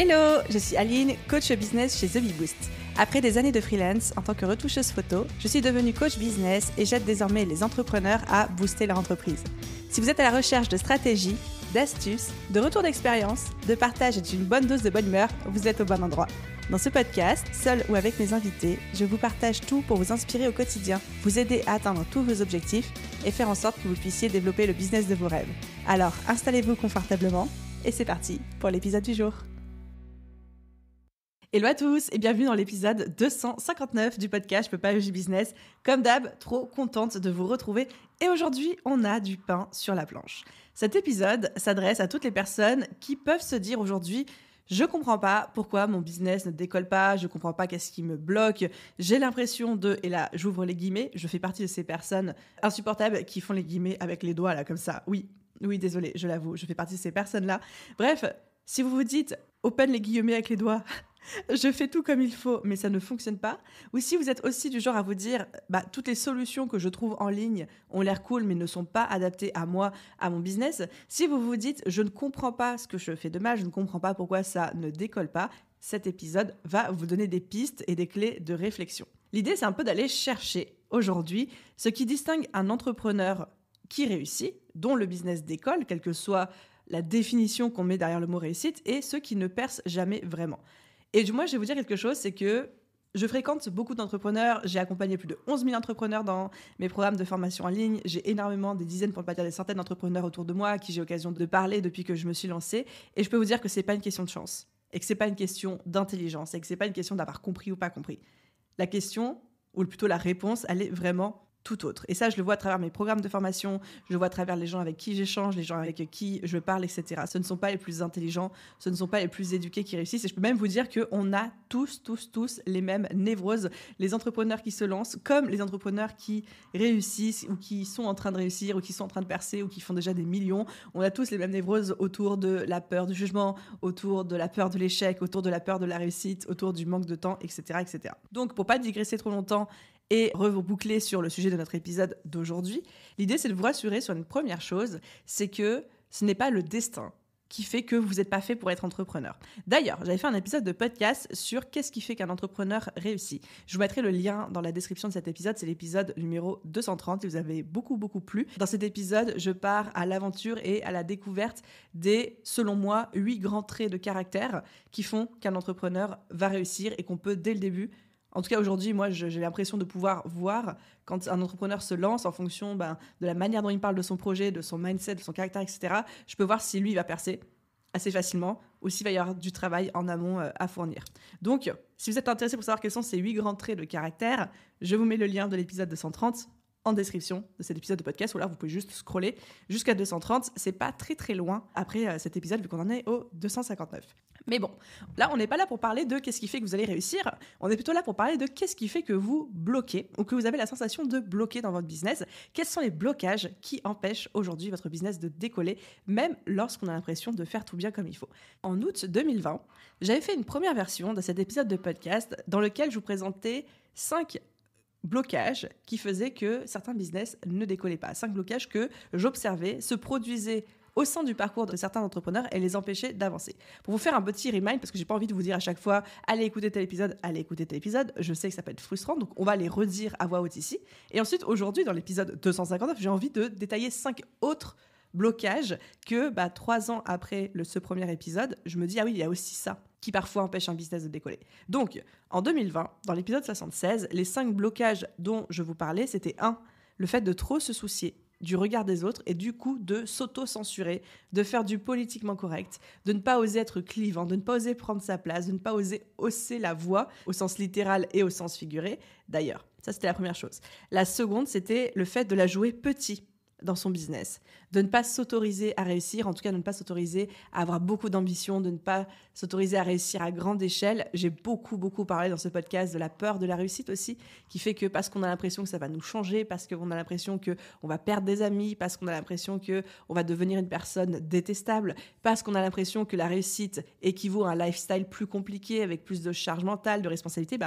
Hello, je suis Aline, coach business chez The Bee Boost. Après des années de freelance en tant que retoucheuse photo, je suis devenue coach business et j'aide désormais les entrepreneurs à booster leur entreprise. Si vous êtes à la recherche de stratégies, d'astuces, de retours d'expérience, de partage et d'une bonne dose de bonne humeur, vous êtes au bon endroit. Dans ce podcast, seul ou avec mes invités, je vous partage tout pour vous inspirer au quotidien, vous aider à atteindre tous vos objectifs et faire en sorte que vous puissiez développer le business de vos rêves. Alors, installez-vous confortablement et c'est parti pour l'épisode du jour. Hello à tous et bienvenue dans l'épisode 259 du podcast Je peux pas agir business. Comme d'hab, trop contente de vous retrouver et aujourd'hui, on a du pain sur la planche. Cet épisode s'adresse à toutes les personnes qui peuvent se dire aujourd'hui « Je comprends pas pourquoi mon business ne décolle pas, je comprends pas qu'est-ce qui me bloque, j'ai l'impression de… » Et là, j'ouvre les guillemets, je fais partie de ces personnes insupportables qui font les guillemets avec les doigts là comme ça. Oui, désolé, je l'avoue, je fais partie de ces personnes-là. Bref, si vous vous dites « Open les guillemets avec les doigts », je fais tout comme il faut, mais ça ne fonctionne pas. Ou si vous êtes aussi du genre à vous dire toutes les solutions que je trouve en ligne ont l'air cool, mais ne sont pas adaptées à moi, à mon business. Si vous vous dites je ne comprends pas ce que je fais de mal, je ne comprends pas pourquoi ça ne décolle pas, cet épisode va vous donner des pistes et des clés de réflexion. L'idée, c'est un peu d'aller chercher aujourd'hui ce qui distingue un entrepreneur qui réussit, dont le business décolle, quelle que soit la définition qu'on met derrière le mot réussite, et ceux qui ne percent jamais vraiment. Et moi, je vais vous dire quelque chose, c'est que je fréquente beaucoup d'entrepreneurs. J'ai accompagné plus de 11 000 entrepreneurs dans mes programmes de formation en ligne. J'ai énormément, des dizaines, pour ne pas dire des centaines d'entrepreneurs autour de moi à qui j'ai l'occasion de parler depuis que je me suis lancée. Et je peux vous dire que ce n'est pas une question de chance, et que ce n'est pas une question d'intelligence, et que ce n'est pas une question d'avoir compris ou pas compris. La question, ou plutôt la réponse, elle est vraiment tout autre. Et ça, je le vois à travers mes programmes de formation, je le vois à travers les gens avec qui j'échange, les gens avec qui je parle, etc. Ce ne sont pas les plus intelligents, ce ne sont pas les plus éduqués qui réussissent. Et je peux même vous dire qu'on a tous les mêmes névroses. Les entrepreneurs qui se lancent, comme les entrepreneurs qui réussissent, ou qui sont en train de réussir, ou qui sont en train de percer, ou qui font déjà des millions. On a tous les mêmes névroses autour de la peur du jugement, autour de la peur de l'échec, autour de la peur de la réussite, autour du manque de temps, etc. etc. Donc, pour pas digresser trop longtemps, et reboucler sur le sujet de notre épisode d'aujourd'hui, l'idée, c'est de vous rassurer sur une première chose, c'est que ce n'est pas le destin qui fait que vous n'êtes pas fait pour être entrepreneur. D'ailleurs, j'avais fait un épisode de podcast sur qu'est-ce qui fait qu'un entrepreneur réussit. Je vous mettrai le lien dans la description de cet épisode, c'est l'épisode numéro 230, et vous avez beaucoup plu. Dans cet épisode, je pars à l'aventure et à la découverte des, selon moi, 8 grands traits de caractère qui font qu'un entrepreneur va réussir et qu'on peut, dès le début, en tout cas, aujourd'hui, moi, j'ai l'impression de pouvoir voir quand un entrepreneur se lance en fonction de la manière dont il parle de son projet, de son mindset, de son caractère, etc. Je peux voir si lui, il va percer assez facilement ou s'il va y avoir du travail en amont à fournir. Donc, si vous êtes intéressé pour savoir quels sont ces 8 grands traits de caractère, je vous mets le lien de l'épisode 230 en description de cet épisode de podcast, ou là, vous pouvez juste scroller jusqu'à 230. C'est pas très loin après cet épisode, vu qu'on en est au 259. Mais bon, là, on n'est pas là pour parler de qu'est-ce qui fait que vous allez réussir. On est plutôt là pour parler de qu'est-ce qui fait que vous bloquez ou que vous avez la sensation de bloquer dans votre business. Quels sont les blocages qui empêchent aujourd'hui votre business de décoller, même lorsqu'on a l'impression de faire tout bien comme il faut. En août 2020, j'avais fait une première version de cet épisode de podcast dans lequel je vous présentais 5 blocages qui faisaient que certains business ne décollaient pas. 5 blocages que j'observais se produisaient au sein du parcours de certains entrepreneurs et les empêcher d'avancer. Pour vous faire un petit remind, parce que j'ai pas envie de vous dire à chaque fois « allez écouter tel épisode », je sais que ça peut être frustrant, donc on va les redire à voix haute ici. Et ensuite, aujourd'hui, dans l'épisode 259, j'ai envie de détailler 5 autres blocages que 3 ans après ce premier épisode, je me dis « ah oui, il y a aussi ça » qui parfois empêche un business de décoller. Donc, en 2020, dans l'épisode 76, les 5 blocages dont je vous parlais, c'était 1. Le fait de trop se soucier du regard des autres et du coup de s'auto-censurer, de faire du politiquement correct, de ne pas oser être clivant, de ne pas oser prendre sa place, de ne pas oser hausser la voix au sens littéral et au sens figuré. D'ailleurs, ça c'était la première chose. La seconde, c'était le fait de la jouer petit dans son business, de ne pas s'autoriser à réussir, en tout cas de ne pas s'autoriser à avoir beaucoup d'ambition, de ne pas s'autoriser à réussir à grande échelle. J'ai beaucoup parlé dans ce podcast de la peur de la réussite aussi, qui fait que parce qu'on a l'impression que ça va nous changer, parce qu'on a l'impression qu'on va perdre des amis, parce qu'on a l'impression qu'on va devenir une personne détestable, parce qu'on a l'impression que la réussite équivaut à un lifestyle plus compliqué, avec plus de charge mentale, de responsabilité,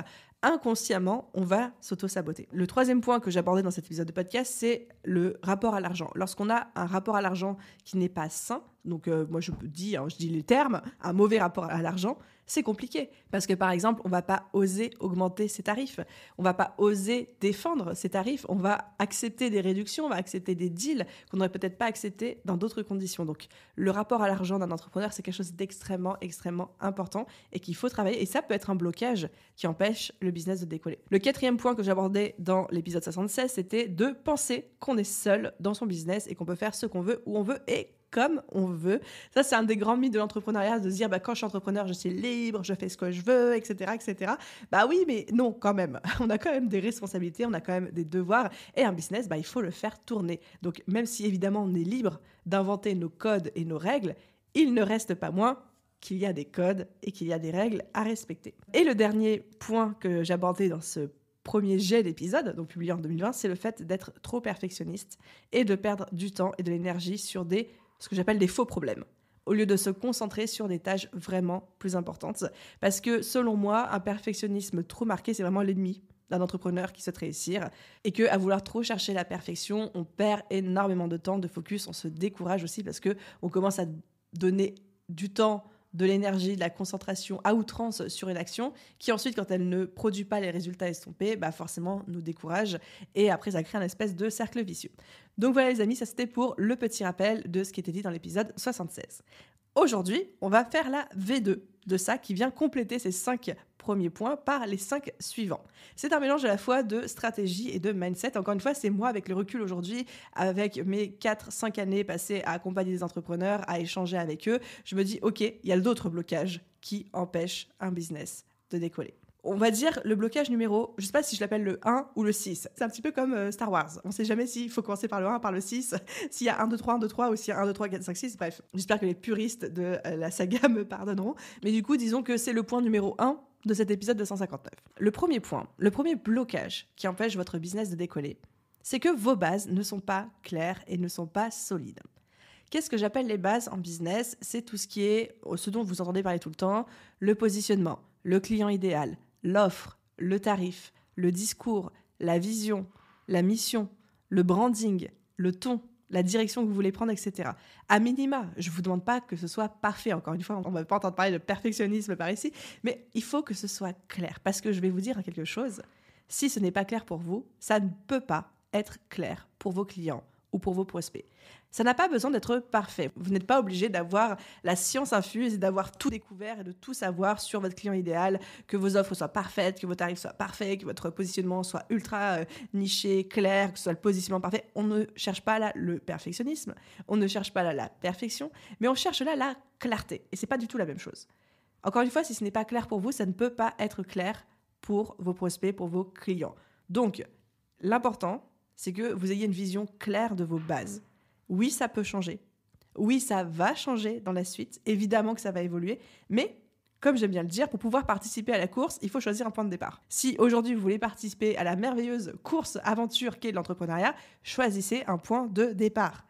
inconsciemment, on va s'auto-saboter. Le troisième point que j'abordais dans cet épisode de podcast, c'est le rapport à l'argent. Lorsqu'on a un rapport à l'argent qui n'est pas sain, donc moi je dis les termes, un mauvais rapport à l'argent, c'est compliqué. Parce que par exemple, on ne va pas oser augmenter ses tarifs, on ne va pas oser défendre ses tarifs, on va accepter des réductions, on va accepter des deals qu'on n'aurait peut-être pas acceptés dans d'autres conditions. Donc le rapport à l'argent d'un entrepreneur, c'est quelque chose d'extrêmement, extrêmement important et qu'il faut travailler. Et ça peut être un blocage qui empêche le business de décoller. Le quatrième point que j'abordais dans l'épisode 76, c'était de penser qu'on est seul dans son business et qu'on peut faire ce qu'on veut, où on veut et comme on veut. Ça, c'est un des grands mythes de l'entrepreneuriat, de se dire quand je suis entrepreneur, je suis libre, je fais ce que je veux, etc., etc. Oui, mais non, quand même. On a quand même des responsabilités, on a quand même des devoirs. Et un business, il faut le faire tourner. Donc, même si évidemment on est libre d'inventer nos codes et nos règles, il ne reste pas moins qu'il y a des codes et qu'il y a des règles à respecter. Et le dernier point que j'abordais dans ce premier jet d'épisode, donc publié en 2020, c'est le fait d'être trop perfectionniste et de perdre du temps et de l'énergie sur ce que j'appelle des faux problèmes, au lieu de se concentrer sur des tâches vraiment plus importantes. Parce que selon moi, un perfectionnisme trop marqué, c'est vraiment l'ennemi d'un entrepreneur qui souhaite réussir, et qu'à vouloir trop chercher la perfection, on perd énormément de temps, de focus, on se décourage aussi parce qu'on commence à donner du temps, de l'énergie, de la concentration à outrance sur une action qui ensuite, quand elle ne produit pas les résultats estompés, forcément nous décourage et après ça crée un espèce de cercle vicieux. Donc voilà les amis, ça c'était pour le petit rappel de ce qui était dit dans l'épisode 76. Aujourd'hui, on va faire la V2 de ça qui vient compléter ces 5 premiers points par les 5 suivants. C'est un mélange à la fois de stratégie et de mindset. Encore une fois, c'est moi avec le recul aujourd'hui, avec mes 4-5 années passées à accompagner des entrepreneurs, à échanger avec eux. Je me dis, ok, il y a d'autres blocages qui empêchent un business de décoller. On va dire le blocage numéro, je ne sais pas si je l'appelle le 1 ou le 6. C'est un petit peu comme Star Wars. On ne sait jamais s'il faut commencer par le 1, par le 6, s'il y a 1, 2, 3, 1, 2, 3 ou s'il y a 1, 2, 3, 4, 5, 6. Bref, j'espère que les puristes de la saga me pardonneront. Mais du coup, disons que c'est le point numéro 1 de cet épisode de 159. Le premier point, le premier blocage qui empêche votre business de décoller, c'est que vos bases ne sont pas claires et ne sont pas solides. Qu'est-ce que j'appelle les bases en business ? C'est tout ce qui est, ce dont vous entendez parler tout le temps, le positionnement, le client idéal, l'offre, le tarif, le discours, la vision, la mission, le branding, le ton, la direction que vous voulez prendre, etc. À minima, je ne vous demande pas que ce soit parfait. Encore une fois, on ne va pas entendre parler de perfectionnisme par ici, mais il faut que ce soit clair. Parce que je vais vous dire quelque chose, si ce n'est pas clair pour vous, ça ne peut pas être clair pour vos clients ou pour vos prospects. Ça n'a pas besoin d'être parfait. Vous n'êtes pas obligé d'avoir la science infuse et d'avoir tout découvert et de tout savoir sur votre client idéal, que vos offres soient parfaites, que vos tarifs soient parfaits, que votre positionnement soit ultra niché, clair, que ce soit le positionnement parfait. On ne cherche pas là le perfectionnisme, on ne cherche pas là la perfection, mais on cherche là la clarté. Et c'est pas du tout la même chose. Encore une fois, si ce n'est pas clair pour vous, ça ne peut pas être clair pour vos prospects, pour vos clients. Donc, l'important, c'est que vous ayez une vision claire de vos bases. Oui, ça peut changer. Oui, ça va changer dans la suite. Évidemment que ça va évoluer. Mais, comme j'aime bien le dire, pour pouvoir participer à la course, il faut choisir un point de départ. Si aujourd'hui vous voulez participer à la merveilleuse course-aventure qu'est l'entrepreneuriat, choisissez un point de départ.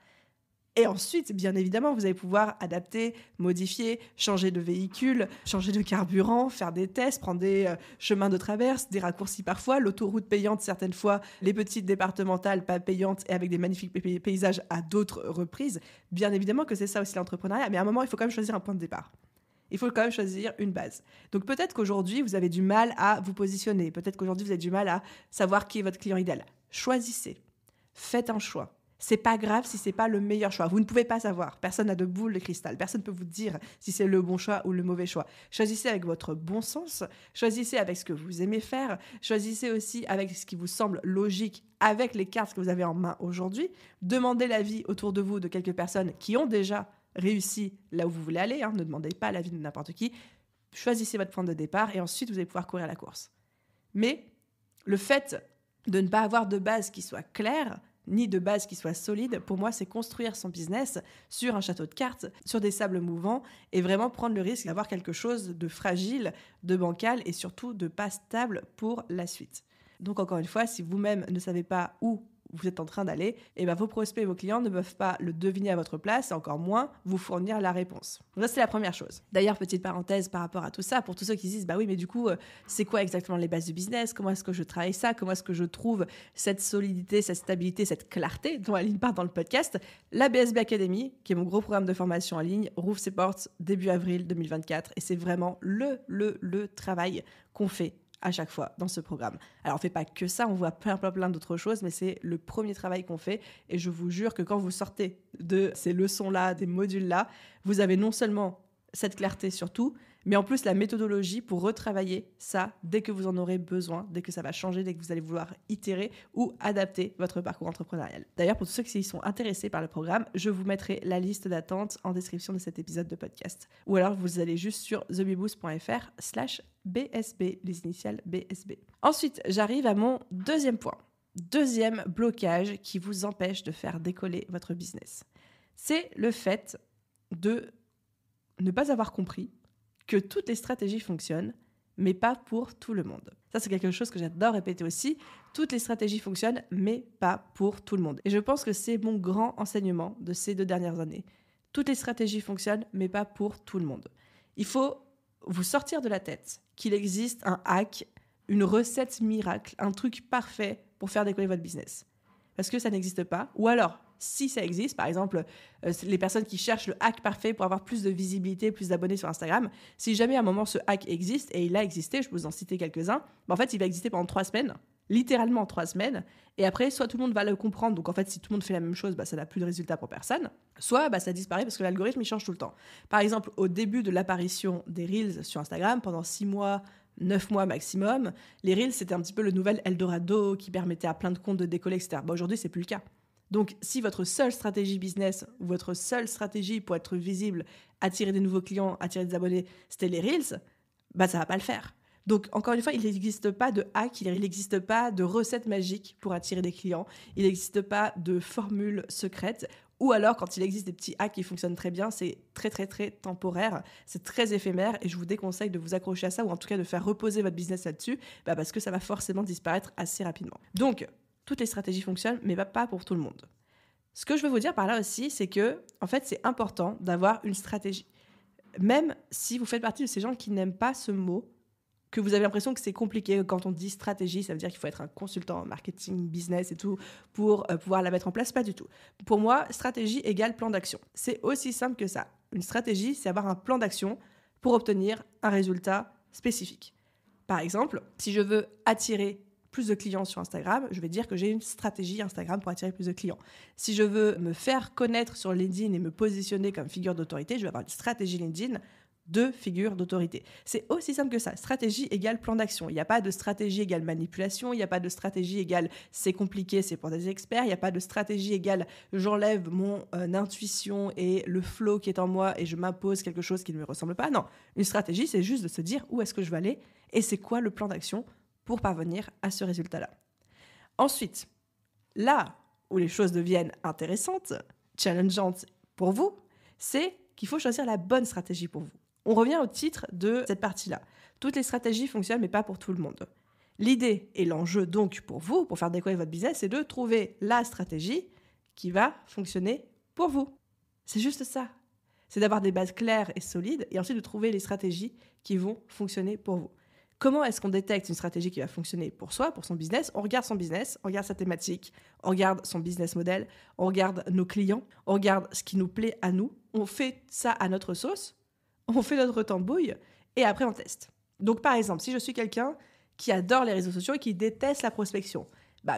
Et ensuite, bien évidemment, vous allez pouvoir adapter, modifier, changer de véhicule, changer de carburant, faire des tests, prendre des chemins de traverse, des raccourcis parfois, l'autoroute payante certaines fois, les petites départementales pas payantes et avec des magnifiques paysages à d'autres reprises. Bien évidemment que c'est ça aussi l'entrepreneuriat, mais à un moment, il faut quand même choisir un point de départ. Il faut quand même choisir une base. Donc peut-être qu'aujourd'hui, vous avez du mal à vous positionner. Peut-être qu'aujourd'hui, vous avez du mal à savoir qui est votre client idéal. Choisissez. Faites un choix. C'est pas grave si c'est pas le meilleur choix. Vous ne pouvez pas savoir. Personne n'a de boule de cristal. Personne ne peut vous dire si c'est le bon choix ou le mauvais choix. Choisissez avec votre bon sens. Choisissez avec ce que vous aimez faire. Choisissez aussi avec ce qui vous semble logique, avec les cartes que vous avez en main aujourd'hui. Demandez l'avis autour de vous de quelques personnes qui ont déjà réussi là où vous voulez aller. Ne demandez pas l'avis de n'importe qui. Choisissez votre point de départ et ensuite vous allez pouvoir courir la course. Mais le fait de ne pas avoir de base qui soit claire, ni de base qui soit solide, pour moi, c'est construire son business sur un château de cartes, sur des sables mouvants, et vraiment prendre le risque d'avoir quelque chose de fragile, de bancal, et surtout de pas stable pour la suite. Donc encore une fois, si vous-même ne savez pas où vous êtes en train d'aller, et vos prospects et vos clients ne peuvent pas le deviner à votre place et encore moins vous fournir la réponse. Donc ça, c'est la première chose. D'ailleurs, petite parenthèse par rapport à tout ça, pour tous ceux qui se disent, oui, mais du coup, c'est quoi exactement les bases du business? Comment est-ce que je travaille ça? Comment est-ce que je trouve cette solidité, cette stabilité, cette clarté dont Aline parle dans le podcast? La BSB Academy, qui est mon gros programme de formation en ligne, rouvre ses portes début avril 2024 et c'est vraiment le travail qu'on fait à chaque fois dans ce programme. Alors on fait pas que ça, on voit plein d'autres choses, mais c'est le premier travail qu'on fait et je vous jure que quand vous sortez de ces leçons-là, des modules-là, vous avez non seulement cette clarté sur tout, mais en plus la méthodologie pour retravailler ça dès que vous en aurez besoin, dès que ça va changer, dès que vous allez vouloir itérer ou adapter votre parcours entrepreneurial. D'ailleurs, pour tous ceux qui sont intéressés par le programme, je vous mettrai la liste d'attente en description de cet épisode de podcast. Ou alors, vous allez juste sur thebeboost.fr/BSB, les initiales BSB. Ensuite, j'arrive à mon deuxième point. Deuxième blocage qui vous empêche de faire décoller votre business. C'est le fait de ne pas avoir compris que toutes les stratégies fonctionnent, mais pas pour tout le monde. Ça, c'est quelque chose que j'adore répéter aussi. Toutes les stratégies fonctionnent, mais pas pour tout le monde. Et je pense que c'est mon grand enseignement de ces 2 dernières années. Toutes les stratégies fonctionnent, mais pas pour tout le monde. Il faut vous sortir de la tête qu'il existe un hack, une recette miracle, un truc parfait pour faire décoller votre business. Parce que ça n'existe pas. Ou alors, si ça existe, par exemple, les personnes qui cherchent le hack parfait pour avoir plus de visibilité, plus d'abonnés sur Instagram, si jamais à un moment ce hack existe, et il a existé, je peux vous en citer quelques-uns, en fait, il va exister pendant 3 semaines, littéralement 3 semaines, et après, soit tout le monde va le comprendre, donc en fait, si tout le monde fait la même chose, ça n'a plus de résultat pour personne, soit ça disparaît parce que l'algorithme, il change tout le temps. Par exemple, au début de l'apparition des Reels sur Instagram, pendant 6 mois, 9 mois maximum, les Reels, c'était un petit peu le nouvel Eldorado qui permettait à plein de comptes de décoller, etc. Aujourd'hui, c'est plus le cas. Donc, si votre seule stratégie business ou votre seule stratégie pour être visible, attirer des nouveaux clients, attirer des abonnés, c'était les Reels, ça va pas le faire. Donc, encore une fois, il n'existe pas de hack, il n'existe pas de recette magique pour attirer des clients, il n'existe pas de formule secrète, ou alors, quand il existe des petits hacks qui fonctionnent très bien, c'est très temporaire, c'est très éphémère, et je vous déconseille de vous accrocher à ça, ou en tout cas de faire reposer votre business là-dessus, parce que ça va forcément disparaître assez rapidement. Donc, toutes les stratégies fonctionnent, mais pas pour tout le monde. Ce que je veux vous dire par là aussi, c'est que, en fait, c'est important d'avoir une stratégie. Même si vous faites partie de ces gens qui n'aiment pas ce mot, que vous avez l'impression que c'est compliqué. Quand on dit stratégie, ça veut dire qu'il faut être un consultant en marketing, business et tout pour pouvoir la mettre en place. Pas du tout. Pour moi, stratégie égale plan d'action. C'est aussi simple que ça. Une stratégie, c'est avoir un plan d'action pour obtenir un résultat spécifique. Par exemple, si je veux attirer plus de clients sur Instagram, je vais dire que j'ai une stratégie Instagram pour attirer plus de clients. Si je veux me faire connaître sur LinkedIn et me positionner comme figure d'autorité, je vais avoir une stratégie LinkedIn de figure d'autorité. C'est aussi simple que ça. Stratégie égale plan d'action. Il n'y a pas de stratégie égale manipulation, il n'y a pas de stratégie égale c'est compliqué, c'est pour des experts, il n'y a pas de stratégie égale j'enlève mon intuition et le flow qui est en moi et je m'impose quelque chose qui ne me ressemble pas. Non, une stratégie, c'est juste de se dire où est-ce que je vais aller et c'est quoi le plan d'action pour parvenir à ce résultat-là. Ensuite, là où les choses deviennent intéressantes, challengeantes pour vous, c'est qu'il faut choisir la bonne stratégie pour vous. On revient au titre de cette partie-là. Toutes les stratégies fonctionnent, mais pas pour tout le monde. L'idée et l'enjeu donc pour vous, pour faire décoller votre business, c'est de trouver la stratégie qui va fonctionner pour vous. C'est juste ça. C'est d'avoir des bases claires et solides et ensuite de trouver les stratégies qui vont fonctionner pour vous. Comment est-ce qu'on détecte une stratégie qui va fonctionner pour soi, pour son business? On regarde son business, on regarde sa thématique, on regarde son business model, on regarde nos clients, on regarde ce qui nous plaît à nous. On fait ça à notre sauce, on fait notre tambouille et après on teste. Donc par exemple, si je suis quelqu'un qui adore les réseaux sociaux et qui déteste la prospection,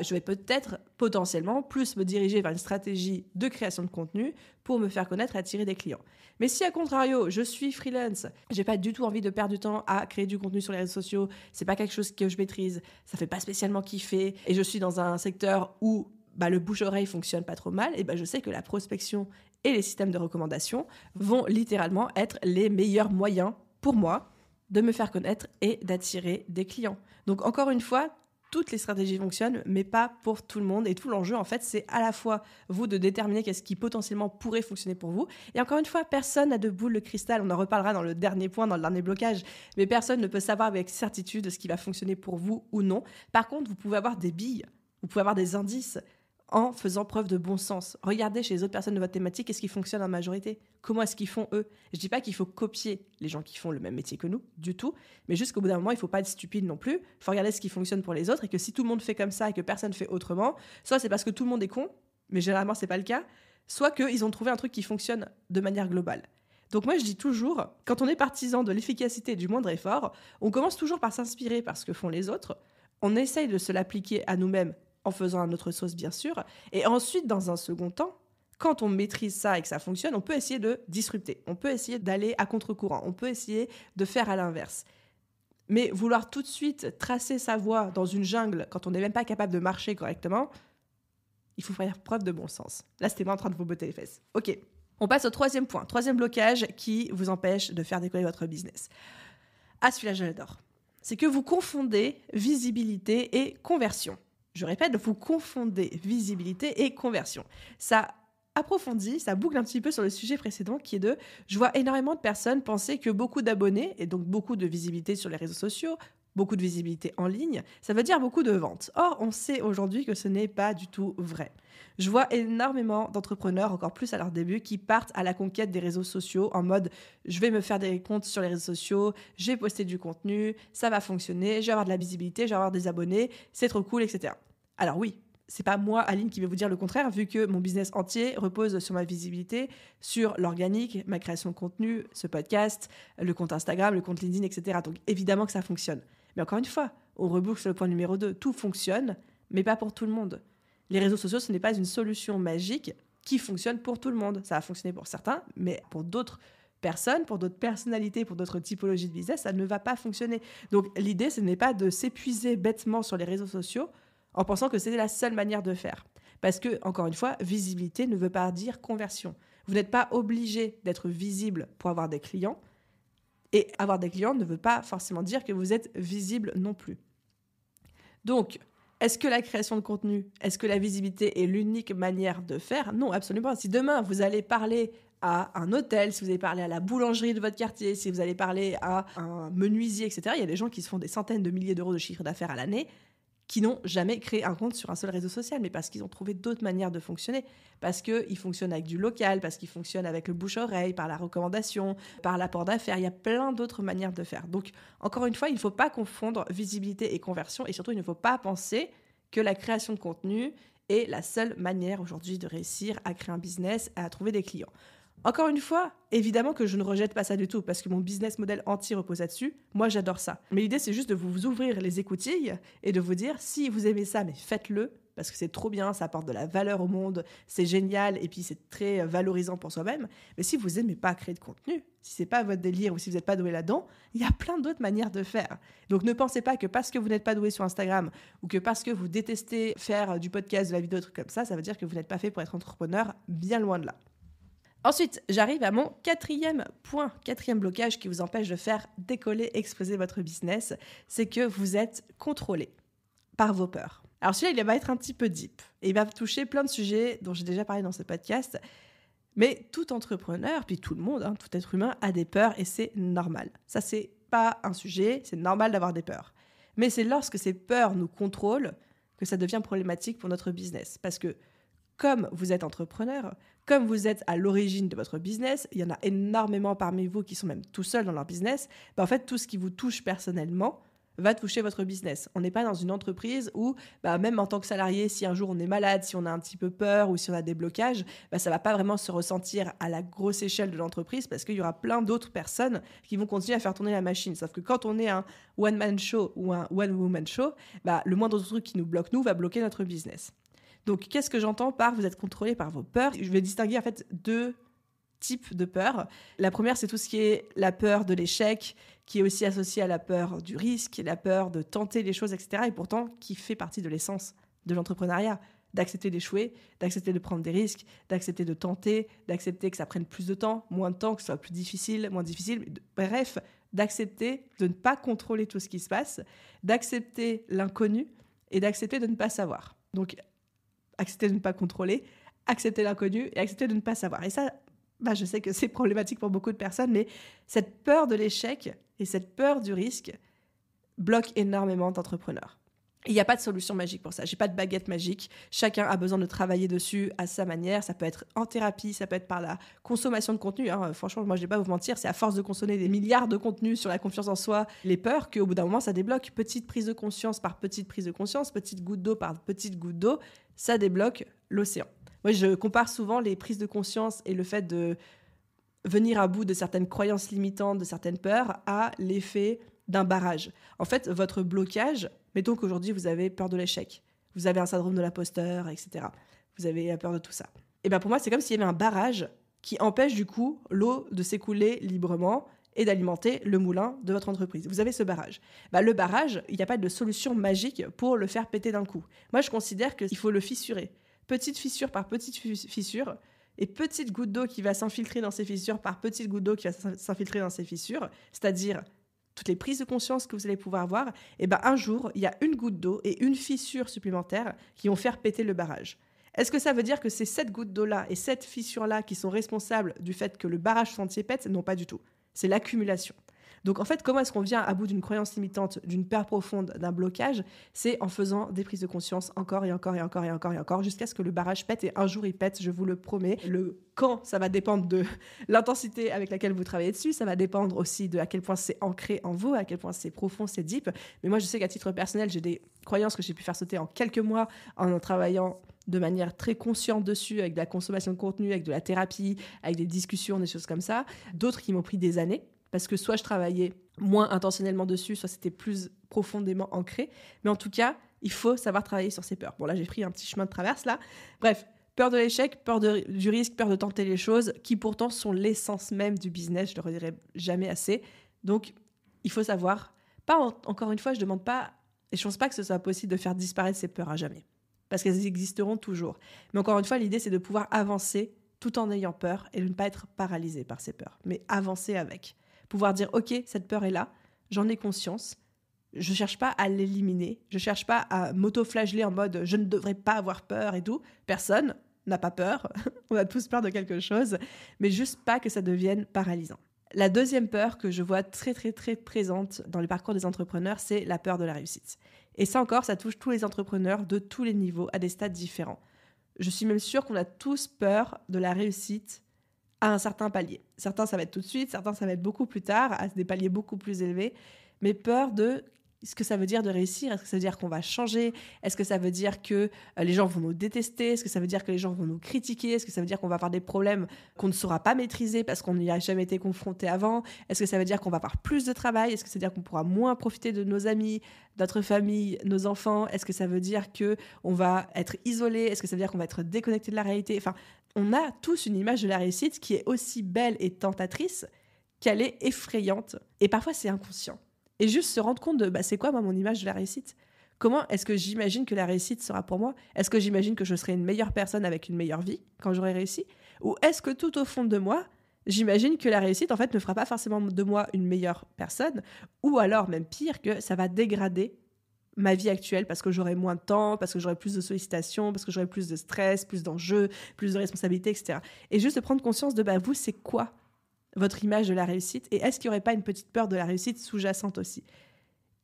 je vais peut-être potentiellement plus me diriger vers une stratégie de création de contenu pour me faire connaître et attirer des clients. Mais si à contrario, je suis freelance, j'ai pas du tout envie de perdre du temps à créer du contenu sur les réseaux sociaux, c'est pas quelque chose que je maîtrise, ça fait pas spécialement kiffer et je suis dans un secteur où le bouche-oreille fonctionne pas trop mal, et je sais que la prospection et les systèmes de recommandation vont littéralement être les meilleurs moyens pour moi de me faire connaître et d'attirer des clients. Donc encore une fois, toutes les stratégies fonctionnent, mais pas pour tout le monde. Et tout l'enjeu, en fait, c'est à la fois vous de déterminer qu'est-ce qui potentiellement pourrait fonctionner pour vous. Et encore une fois, personne n'a de boule de cristal. On en reparlera dans le dernier point, dans le dernier blocage. Mais personne ne peut savoir avec certitude ce qui va fonctionner pour vous ou non. Par contre, vous pouvez avoir des billes, vous pouvez avoir des indices en faisant preuve de bon sens. Regardez chez les autres personnes de votre thématique, qu'est-ce qui fonctionne en majorité ? Comment est-ce qu'ils font eux ? Je dis pas qu'il faut copier les gens qui font le même métier que nous, du tout, mais juste qu'au bout d'un moment, il faut pas être stupide non plus. Il faut regarder ce qui fonctionne pour les autres et que si tout le monde fait comme ça et que personne fait autrement, soit c'est parce que tout le monde est con, mais généralement c'est pas le cas, soit qu'ils ont trouvé un truc qui fonctionne de manière globale. Donc moi je dis toujours, quand on est partisan de l'efficacité et du moindre effort, on commence toujours par s'inspirer par ce que font les autres, on essaye de se l'appliquer à nous-mêmes en faisant à notre sauce bien sûr, et ensuite dans un second temps, quand on maîtrise ça et que ça fonctionne, on peut essayer de disrupter, on peut essayer d'aller à contre-courant, on peut essayer de faire à l'inverse. Mais vouloir tout de suite tracer sa voie dans une jungle quand on n'est même pas capable de marcher correctement, il faut faire preuve de bon sens. Là, c'était moi en train de vous botter les fesses. Ok, on passe au troisième point, troisième blocage qui vous empêche de faire décoller votre business. Ah, celui-là, je l'adore. C'est que vous confondez visibilité et conversion. Je répète, vous confondez visibilité et conversion. Ça approfondit, ça boucle un petit peu sur le sujet précédent qui est de « je vois énormément de personnes penser que beaucoup d'abonnés et donc beaucoup de visibilité sur les réseaux sociaux, beaucoup de visibilité en ligne, ça veut dire beaucoup de ventes. Or, on sait aujourd'hui que ce n'est pas du tout vrai. Je vois énormément d'entrepreneurs, encore plus à leur début, qui partent à la conquête des réseaux sociaux en mode « je vais me faire des comptes sur les réseaux sociaux, je vais poster du contenu, ça va fonctionner, je vais avoir de la visibilité, je vais avoir des abonnés, c'est trop cool, etc. » Alors oui, c'est pas moi, Aline, qui vais vous dire le contraire, vu que mon business entier repose sur ma visibilité, sur l'organique, ma création de contenu, ce podcast, le compte Instagram, le compte LinkedIn, etc. Donc évidemment que ça fonctionne. Mais encore une fois, on reboucle sur le point numéro 2. Tout fonctionne, mais pas pour tout le monde. Les réseaux sociaux, ce n'est pas une solution magique qui fonctionne pour tout le monde. Ça a fonctionné pour certains, mais pour d'autres personnes, pour d'autres personnalités, pour d'autres typologies de business, ça ne va pas fonctionner. Donc l'idée, ce n'est pas de s'épuiser bêtement sur les réseaux sociaux en pensant que c'était la seule manière de faire. Parce que, encore une fois, visibilité ne veut pas dire conversion. Vous n'êtes pas obligé d'être visible pour avoir des clients. Et avoir des clients ne veut pas forcément dire que vous êtes visible non plus. Donc, est-ce que la création de contenu, est-ce que la visibilité est l'unique manière de faire ? Non, absolument pas. Si demain, vous allez parler à un hôtel, si vous allez parler à la boulangerie de votre quartier, si vous allez parler à un menuisier, etc., il y a des gens qui se font des centaines de milliers d'euros de chiffre d'affaires à l'année qui n'ont jamais créé un compte sur un seul réseau social, mais parce qu'ils ont trouvé d'autres manières de fonctionner, parce qu'ils fonctionnent avec du local, parce qu'ils fonctionnent avec le bouche-oreille, par la recommandation, par l'apport d'affaires. Il y a plein d'autres manières de faire. Donc, encore une fois, il ne faut pas confondre visibilité et conversion, et surtout, il ne faut pas penser que la création de contenu est la seule manière aujourd'hui de réussir à créer un business, à trouver des clients. Encore une fois, évidemment que je ne rejette pas ça du tout, parce que mon business model entier repose là-dessus. Moi, j'adore ça. Mais l'idée, c'est juste de vous ouvrir les écoutilles et de vous dire, si vous aimez ça, mais faites-le, parce que c'est trop bien, ça apporte de la valeur au monde, c'est génial, et puis c'est très valorisant pour soi-même. Mais si vous n'aimez pas créer de contenu, si c'est pas votre délire ou si vous n'êtes pas doué là-dedans, il y a plein d'autres manières de faire. Donc ne pensez pas que parce que vous n'êtes pas doué sur Instagram ou que parce que vous détestez faire du podcast, de la vidéo, des trucs comme ça veut dire que vous n'êtes pas fait pour être entrepreneur, bien loin de là. Ensuite, j'arrive à mon quatrième point, quatrième blocage qui vous empêche de faire décoller, exploser votre business, c'est que vous êtes contrôlé par vos peurs. Alors celui-là, il va être un petit peu deep et il va toucher plein de sujets dont j'ai déjà parlé dans ce podcast, mais tout entrepreneur, puis tout le monde, tout être humain a des peurs et c'est normal. Ça, c'est pas un sujet, c'est normal d'avoir des peurs. Mais c'est lorsque ces peurs nous contrôlent que ça devient problématique pour notre business. Parce que comme vous êtes entrepreneur, comme vous êtes à l'origine de votre business, il y en a énormément parmi vous qui sont même tout seuls dans leur business, en fait, tout ce qui vous touche personnellement va toucher votre business. On n'est pas dans une entreprise où, même en tant que salarié, si un jour on est malade, si on a un petit peu peur ou si on a des blocages, ça ne va pas vraiment se ressentir à la grosse échelle de l'entreprise parce qu'il y aura plein d'autres personnes qui vont continuer à faire tourner la machine. Sauf que quand on est un one-man show ou un one-woman show, le moindre truc qui nous bloque, va bloquer notre business. Donc, qu'est-ce que j'entends par vous êtes contrôlé par vos peurs ? Je vais distinguer en fait deux types de peurs. La première, c'est tout ce qui est la peur de l'échec, qui est aussi associée à la peur du risque, la peur de tenter les choses, etc. Et pourtant, qui fait partie de l'essence de l'entrepreneuriat, d'accepter d'échouer, d'accepter de prendre des risques, d'accepter de tenter, d'accepter que ça prenne plus de temps, moins de temps, que ce soit plus difficile, moins difficile. Bref, d'accepter de ne pas contrôler tout ce qui se passe, d'accepter l'inconnu et d'accepter de ne pas savoir. Donc, accepter de ne pas contrôler, accepter l'inconnu et accepter de ne pas savoir. Et ça, je sais que c'est problématique pour beaucoup de personnes, mais cette peur de l'échec et cette peur du risque bloquent énormément d'entrepreneurs. Il n'y a pas de solution magique pour ça. J'ai pas de baguette magique. Chacun a besoin de travailler dessus à sa manière. Ça peut être en thérapie, ça peut être par la consommation de contenu. Franchement, moi, je vais pas vous mentir, c'est à force de consommer des milliards de contenus sur la confiance en soi, les peurs, qu'au bout d'un moment, ça débloque. Petite prise de conscience par petite prise de conscience, petite goutte d'eau par petite goutte d'eau, ça débloque l'océan. Moi, je compare souvent les prises de conscience et le fait de venir à bout de certaines croyances limitantes, de certaines peurs, à l'effet d'un barrage. En fait, votre blocage, mettons qu'aujourd'hui, vous avez peur de l'échec, vous avez un syndrome de l'imposteur, etc. Vous avez peur de tout ça. Et bien pour moi, c'est comme s'il y avait un barrage qui empêche du coup l'eau de s'écouler librement et d'alimenter le moulin de votre entreprise. Vous avez ce barrage. Le barrage, il n'y a pas de solution magique pour le faire péter d'un coup. Moi, je considère qu'il faut le fissurer. Petite fissure par petite fissure, et petite goutte d'eau qui va s'infiltrer dans ces fissures par petite goutte d'eau qui va s'infiltrer dans ces fissures, c'est-à-dire toutes les prises de conscience que vous allez pouvoir avoir, et un jour, il y a une goutte d'eau et une fissure supplémentaire qui vont faire péter le barrage. Est-ce que ça veut dire que c'est cette goutte d'eau-là et cette fissure-là qui sont responsables du fait que le barrage entier pète ? Non, pas du tout. C'est l'accumulation. Donc en fait, comment est-ce qu'on vient à bout d'une croyance limitante, d'une peur profonde, d'un blocage ? C'est en faisant des prises de conscience encore et encore et encore et encore et encore jusqu'à ce que le barrage pète, et un jour il pète, je vous le promets. Le quand, ça va dépendre de l'intensité avec laquelle vous travaillez dessus, ça va dépendre aussi de à quel point c'est ancré en vous, à quel point c'est profond, c'est deep. Mais moi je sais qu'à titre personnel, j'ai des croyances que j'ai pu faire sauter en quelques mois en travaillant de manière très consciente dessus, avec de la consommation de contenu, avec de la thérapie, avec des discussions, des choses comme ça. D'autres qui m'ont pris des années, parce que soit je travaillais moins intentionnellement dessus, soit c'était plus profondément ancré. Mais en tout cas, il faut savoir travailler sur ses peurs. Bon, là, j'ai pris un petit chemin de traverse, là. Bref, peur de l'échec, peur du risque, peur de tenter les choses, qui pourtant sont l'essence même du business, je ne le redirai jamais assez. Donc, il faut savoir, encore une fois, je ne demande pas, et je ne pense pas que ce soit possible de faire disparaître ces peurs à jamais, parce qu'elles existeront toujours. Mais encore une fois, l'idée, c'est de pouvoir avancer tout en ayant peur et de ne pas être paralysé par ces peurs, mais avancer avec. Pouvoir dire, OK, cette peur est là, j'en ai conscience, je ne cherche pas à l'éliminer, je ne cherche pas à m'auto-flageller en mode je ne devrais pas avoir peur et tout. Personne n'a pas peur, on a tous peur de quelque chose, mais juste pas que ça devienne paralysant. La deuxième peur que je vois très très très présente dans le parcours des entrepreneurs, c'est la peur de la réussite. Et ça encore, ça touche tous les entrepreneurs de tous les niveaux, à des stades différents. Je suis même sûre qu'on a tous peur de la réussite à un certain palier. Certains, ça va être tout de suite, certains, ça va être beaucoup plus tard, à des paliers beaucoup plus élevés, mais peur de ce que ça veut dire de réussir. Est-ce que ça veut dire qu'on va changer ? Est-ce que ça veut dire que les gens vont nous détester ? Est-ce que ça veut dire que les gens vont nous critiquer ? Est-ce que ça veut dire qu'on va avoir des problèmes qu'on ne saura pas maîtriser parce qu'on n'y a jamais été confronté avant ? Est-ce que ça veut dire qu'on va avoir plus de travail ? Est-ce que ça veut dire qu'on pourra moins profiter de nos amis, notre famille, nos enfants ? Est-ce que ça veut dire qu'on va être isolé ? Est-ce que ça veut dire qu'on va être déconnecté de la réalité ? Enfin, on a tous une image de la réussite qui est aussi belle et tentatrice qu'elle est effrayante. Et parfois, c'est inconscient. Et juste se rendre compte de, c'est quoi, moi, mon image de la réussite ? Comment est-ce que j'imagine que la réussite sera pour moi ? Est-ce que j'imagine que je serai une meilleure personne avec une meilleure vie quand j'aurai réussi ? Ou est-ce que tout au fond de moi, j'imagine que la réussite, en fait, ne fera pas forcément de moi une meilleure personne, ou alors, même pire, que ça va dégrader ma vie actuelle parce que j'aurai moins de temps, parce que j'aurai plus de sollicitations, parce que j'aurai plus de stress, plus d'enjeux, plus de responsabilités, etc. Et juste de prendre conscience de, vous, c'est quoi votre image de la réussite, et est-ce qu'il n'y aurait pas une petite peur de la réussite sous-jacente aussi ?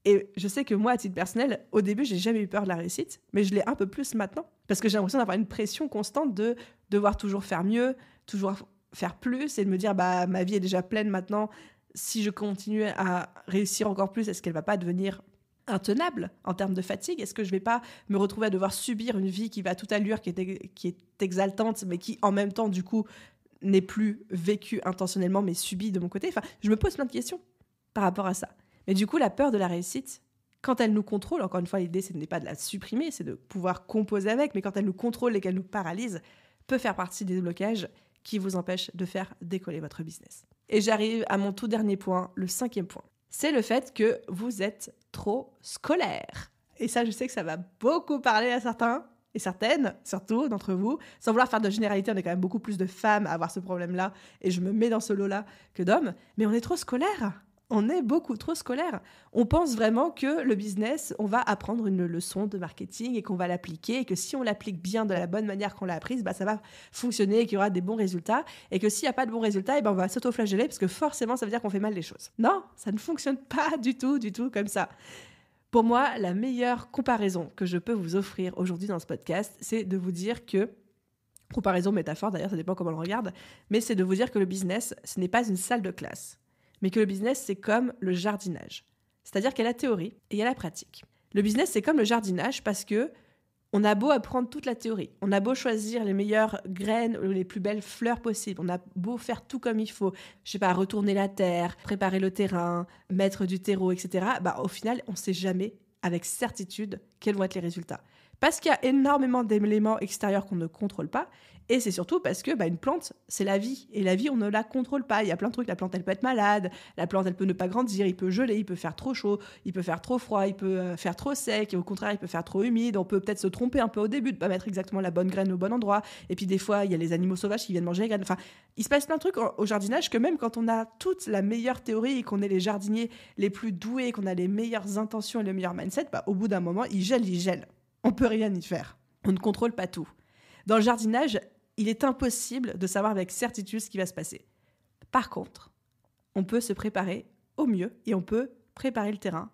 Et je sais que moi, à titre personnel, au début, j'ai jamais eu peur de la réussite, mais je l'ai un peu plus maintenant, parce que j'ai l'impression d'avoir une pression constante de devoir toujours faire mieux, toujours faire plus, et de me dire, ma vie est déjà pleine maintenant, si je continue à réussir encore plus, est-ce qu'elle va pas devenir intenable en termes de fatigue ? Est-ce que je vais pas me retrouver à devoir subir une vie qui va à toute allure, qui est exaltante, mais qui, en même temps, du coup, n'est plus vécu intentionnellement, mais subi de mon côté. Enfin, je me pose plein de questions par rapport à ça. Mais du coup, la peur de la réussite, quand elle nous contrôle, encore une fois, l'idée, ce n'est pas de la supprimer, c'est de pouvoir composer avec, mais quand elle nous contrôle et qu'elle nous paralyse, peut faire partie des blocages qui vous empêchent de faire décoller votre business. Et j'arrive à mon tout dernier point, le 5e point. C'est le fait que vous êtes trop scolaire. Et ça, je sais que ça va beaucoup parler à certains, et certaines, surtout d'entre vous, sans vouloir faire de généralité, on est quand même beaucoup plus de femmes à avoir ce problème-là, et je me mets dans ce lot-là que d'hommes, mais on est trop scolaire. On est beaucoup trop scolaire. On pense vraiment que le business, on va apprendre une leçon de marketing et qu'on va l'appliquer, et que si on l'applique bien de la bonne manière qu'on l'a apprise, ça va fonctionner et qu'il y aura des bons résultats, et que s'il n'y a pas de bons résultats, on va s'auto-flageller parce que forcément, ça veut dire qu'on fait mal les choses. Non, ça ne fonctionne pas du tout comme ça. Pour moi, la meilleure comparaison que je peux vous offrir aujourd'hui dans ce podcast, c'est de vous dire que, comparaison, métaphore d'ailleurs, ça dépend comment on le regarde, mais c'est de vous dire que le business, ce n'est pas une salle de classe, mais que le business, c'est comme le jardinage. C'est-à-dire qu'il y a la théorie et il y a la pratique. Le business, c'est comme le jardinage parce que on a beau apprendre toute la théorie, on a beau choisir les meilleures graines ou les plus belles fleurs possibles, on a beau faire tout comme il faut, je sais pas, retourner la terre, préparer le terrain, mettre du terreau, etc. Au final, on sait jamais avec certitude quels vont être les résultats. Parce qu'il y a énormément d'éléments extérieurs qu'on ne contrôle pas, et c'est surtout parce que une plante, c'est la vie, et la vie, on ne la contrôle pas. Il y a plein de trucs, la plante, elle peut être malade, la plante, elle peut ne pas grandir, il peut geler, il peut faire trop chaud, il peut faire trop froid, il peut faire trop sec, et au contraire, il peut faire trop humide. On peut peut-être se tromper un peu au début, de pas mettre exactement la bonne graine au bon endroit, et puis des fois, il y a les animaux sauvages qui viennent manger les graines. Enfin, il se passe plein de trucs au jardinage que même quand on a toute la meilleure théorie, et qu'on est les jardiniers les plus doués, qu'on a les meilleures intentions et le meilleur mindset, au bout d'un moment, il gèle. On peut rien y faire. On ne contrôle pas tout. Dans le jardinage, il est impossible de savoir avec certitude ce qui va se passer. Par contre, on peut se préparer au mieux et on peut préparer le terrain,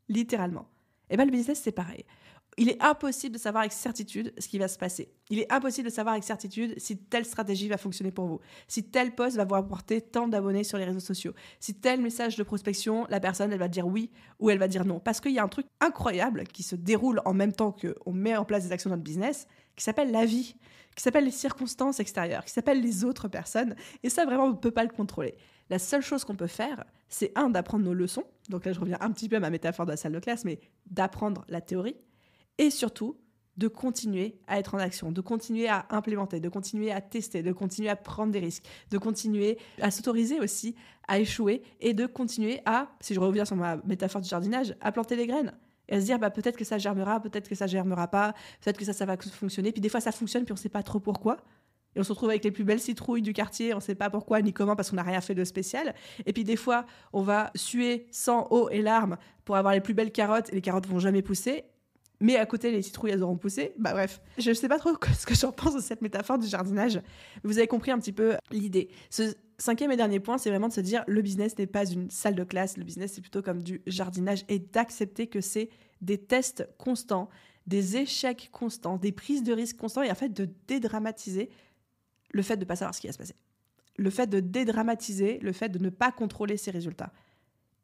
littéralement. Et le business, c'est pareil. Il est impossible de savoir avec certitude ce qui va se passer. Il est impossible de savoir avec certitude si telle stratégie va fonctionner pour vous, si tel post va vous apporter tant d'abonnés sur les réseaux sociaux, si tel message de prospection, la personne, elle va dire oui ou elle va dire non. Parce qu'il y a un truc incroyable qui se déroule en même temps qu'on met en place des actions dans notre business, qui s'appelle la vie, qui s'appelle les circonstances extérieures, qui s'appelle les autres personnes. Et ça, vraiment, on ne peut pas le contrôler. La seule chose qu'on peut faire, c'est d'apprendre nos leçons. Donc là, je reviens un petit peu à ma métaphore de la salle de classe, mais d'apprendre la théorie. Et surtout, de continuer à être en action, de continuer à implémenter, de continuer à tester, de continuer à prendre des risques, de continuer à s'autoriser aussi à échouer et de continuer à, si je reviens sur ma métaphore du jardinage, à planter des graines. Et à se dire, peut-être que ça germera, peut-être que ça germera pas, peut-être que ça va fonctionner. Puis des fois, ça fonctionne, puis on ne sait pas trop pourquoi. Et on se retrouve avec les plus belles citrouilles du quartier, on ne sait pas pourquoi ni comment parce qu'on n'a rien fait de spécial. Et puis des fois, on va suer sang, eau et larmes pour avoir les plus belles carottes et les carottes vont jamais pousser. Mais à côté, les citrouilles, elles auront poussé. Bref, je ne sais pas trop ce que j'en pense de cette métaphore du jardinage. Vous avez compris un petit peu l'idée. Ce 5e et dernier point, c'est vraiment de se dire le business n'est pas une salle de classe. Le business, c'est plutôt comme du jardinage et d'accepter que c'est des tests constants, des échecs constants, des prises de risques constants et en fait de dédramatiser le fait de ne pas savoir ce qui va se passer. Le fait de dédramatiser, le fait de ne pas contrôler ses résultats.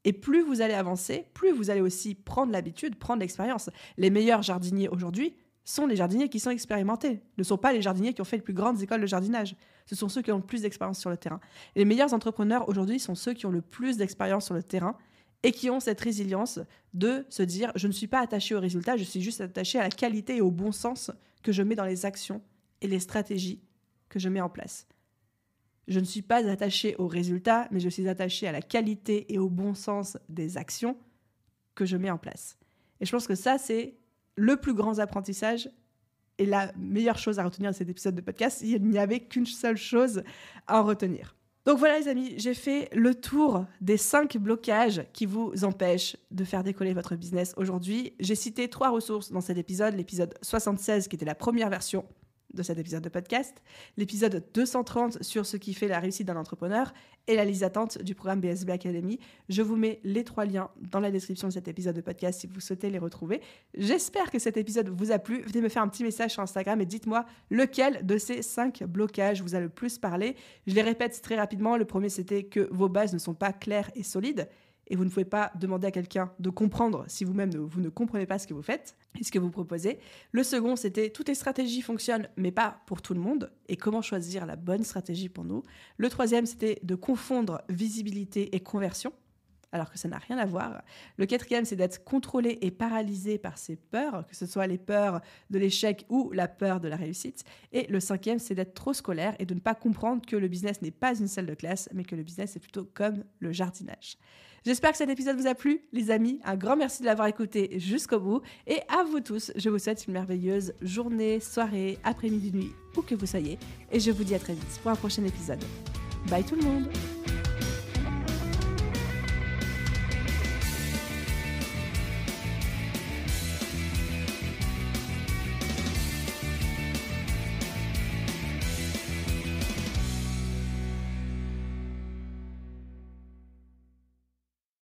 Et plus vous allez avancer, plus vous allez aussi prendre l'habitude, prendre l'expérience. Les meilleurs jardiniers aujourd'hui sont les jardiniers qui sont expérimentés. Ne sont pas les jardiniers qui ont fait les plus grandes écoles de jardinage. Ce sont ceux qui ont le plus d'expérience sur le terrain. Et les meilleurs entrepreneurs aujourd'hui sont ceux qui ont le plus d'expérience sur le terrain et qui ont cette résilience de se dire « je ne suis pas attaché au résultat, je suis juste attaché à la qualité et au bon sens que je mets dans les actions et les stratégies que je mets en place ». Je ne suis pas attachée au résultat, mais je suis attachée à la qualité et au bon sens des actions que je mets en place. Et je pense que ça, c'est le plus grand apprentissage et la meilleure chose à retenir de cet épisode de podcast. Il n'y avait qu'une seule chose à en retenir. Donc voilà les amis, j'ai fait le tour des 5 blocages qui vous empêchent de faire décoller votre business aujourd'hui. J'ai cité 3 ressources dans cet épisode. L'épisode 76 qui était la première version de cet épisode de podcast, l'épisode 230 sur ce qui fait la réussite d'un entrepreneur et la liste d'attente du programme BSB Academy. Je vous mets les 3 liens dans la description de cet épisode de podcast si vous souhaitez les retrouver. J'espère que cet épisode vous a plu. Venez me faire un petit message sur Instagram et dites-moi lequel de ces 5 blocages vous a le plus parlé. Je les répète très rapidement. Le premier, c'était que vos bases ne sont pas claires et solides. Et vous ne pouvez pas demander à quelqu'un de comprendre si vous-même vous ne comprenez pas ce que vous faites et ce que vous proposez. Le second, c'était toutes les stratégies fonctionnent, mais pas pour tout le monde. Et comment choisir la bonne stratégie pour nous. Le troisième, c'était de confondre visibilité et conversion, alors que ça n'a rien à voir. Le quatrième, c'est d'être contrôlé et paralysé par ses peurs, que ce soit les peurs de l'échec ou la peur de la réussite. Et le cinquième, c'est d'être trop scolaire et de ne pas comprendre que le business n'est pas une salle de classe, mais que le business est plutôt comme le jardinage. J'espère que cet épisode vous a plu, les amis. Un grand merci de l'avoir écouté jusqu'au bout. Et à vous tous, je vous souhaite une merveilleuse journée, soirée, après-midi, nuit, où que vous soyez. Et je vous dis à très vite pour un prochain épisode. Bye tout le monde!